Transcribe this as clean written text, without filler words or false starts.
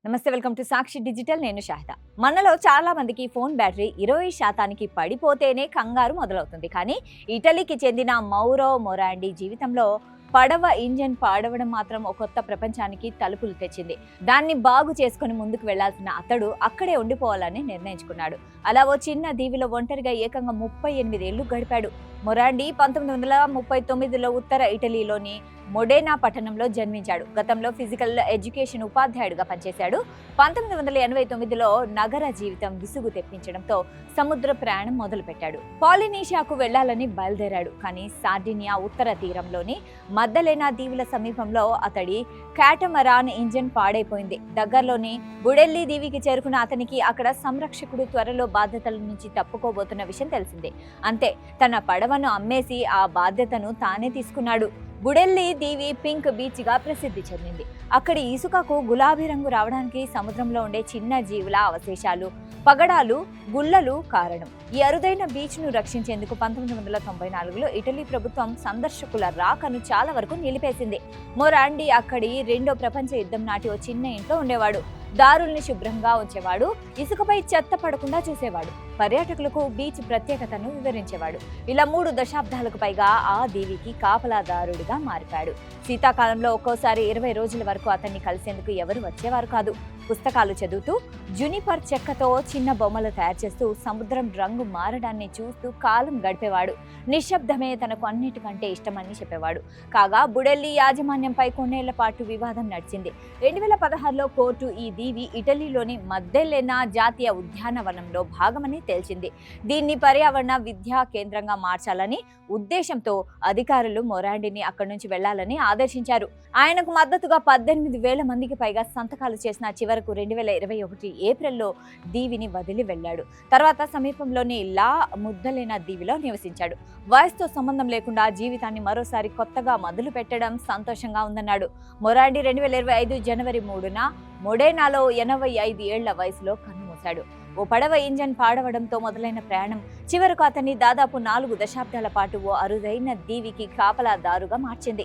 నమస్తే, welcome to Sakshi digital. నేను షాహిదా. మనలో చాలా మందికి ఫోన్ బ్యాటరీ 20% పడిపోతేనే కంగారు మొదలవుతుంది. కానీ ఇటలీకి చెందిన మౌరో మొరాండి జీవితంలో పడవ ఇంజన్ పాడవడం మాత్రం ఒక కొత్త ప్రపంచానికి తలుపులు తెచ్చింది. దాన్ని బాగు చేసుకుని ముందుకు వెళ్లాల్సిన అతడు అక్కడే ఉండిపోవాలని నిర్ణయించుకున్నాడు. అలా ఓ చిన్న దీవిలో ఒంటరిగా ఏకంగా 38 ఏళ్లు గడిపాడు. మొరాండి 1939లో ఉత్తర ఇటలీలోని మొడేనా పట్టణంలో జన్మించాడు. గతంలో ఫిజికల్ ఎడ్యుకేషన్ ఉపాధ్యాయుడిగా పనిచేశాడు. 1989లో నగర జీవితం విసుగు తెప్పించడంతో సముద్ర ప్రయాణం మొదలుపెట్టాడు. పాలినీషియాకు వెళ్లాలని బయలుదేరాడు. కానీ సార్డినియా ఉత్తర తీరంలోని మద్దలేనా దీవుల సమీపంలో అతడి క్యాటమరాన్ ఇంజన్ పాడైపోయింది. దగ్గరలోని బుడెల్లి దీవికి చేరుకున్న అతనికి అక్కడ సంరక్షకుడు త్వరలో బాధ్యతల నుంచి తప్పుకోబోతున్న విషయం తెలిసిందే. అంతే, తన పడవను అమ్మేసి ఆ బాధ్యతను తానే తీసుకున్నాడు. బుడెల్లి దీవి పింక్ బీచ్ గా ప్రసిద్ధి చెందింది. అక్కడి ఇసుకకు గులాబీ రంగు రావడానికి సముద్రంలో ఉండే చిన్న జీవుల అవశేషాలు, పగడాలు, గుళ్ళలు కారణం. ఈ అరుదైన బీచ్ ను రక్షించేందుకు 1994లో ఇటలీ ప్రభుత్వం సందర్శకుల రాకను చాలా వరకు నిలిపేసింది. మొరాండి అక్కడి రెండో ప్రపంచ యుద్ధం నాటి ఓ చిన్న ఇంట్లో ఉండేవాడు. దారుల్ని శుభ్రంగా ఉంచేవాడు. ఇసుకపై చెత్త పడకుండా చూసేవాడు. పర్యాటకులకు బీచ్ ప్రత్యేకతను వివరించేవాడు. ఇలా 3 దశాబ్దాలకు పైగా ఆ దీవికి కాపలాదారుడిగా మారిపాడు. శీతాకాలంలో ఒక్కోసారి 20 రోజుల వరకు అతన్ని కలిసేందుకు ఎవరు వచ్చేవారు కాదు. పుస్తకాలు చదువుతూ, జునిపర్ చెక్కతో చిన్న బొమ్మలు తయారు చేస్తూ, సముద్రం రంగు మారడాన్ని చూస్తూ కాలం గడిపేవాడు. నిశ్శబ్దమే తనకు అన్నిటికంటే ఇష్టమని చెప్పేవాడు. కాగా బుడెల్లి యాజమాన్యంపై కొన్నేళ్ల పాటు వివాదం నడిచింది. 2016లో కోర్టు ఈ దీవి ఇటలీలోని మద్దెలెనా జాతీయ ఉద్యానవనంలో భాగమని తేల్చింది. దీన్ని పర్యావరణ విద్యా కేంద్రంగా మార్చాలని ఉద్దేశంతో అధికారులు మొరాండిని అక్కడి నుంచి వెళ్లాలని ఆదేశించారు. ఆయనకు మద్దతుగా 18,000 మందికి పైగా సంతకాలు చేసిన చివరకు 2021 ఏప్రిల్లో దీవిని వదిలి వెళ్లాడు. తర్వాత సమీపంలోని లా ముద్దలెనా దీవిలో నివసించాడు. వయసుతో సంబంధం లేకుండా జీవితాన్ని మరోసారి కొత్తగా మొదలు పెట్టడం సంతోషంగా ఉందన్నాడు. మొరాండి 2025 జనవరి 3న మొడేనాలో 85 ఏళ్ల వయసులో కన్నుమూశాడు. ఓ పడవ ఇంజన్ పాడవడంతో మొదలైన ప్రయాణం చివరకు అతన్ని దాదాపు 4 దశాబ్దాల పాటు ఓ అరుదైన దీవికి కాపలాదారుగా మార్చింది.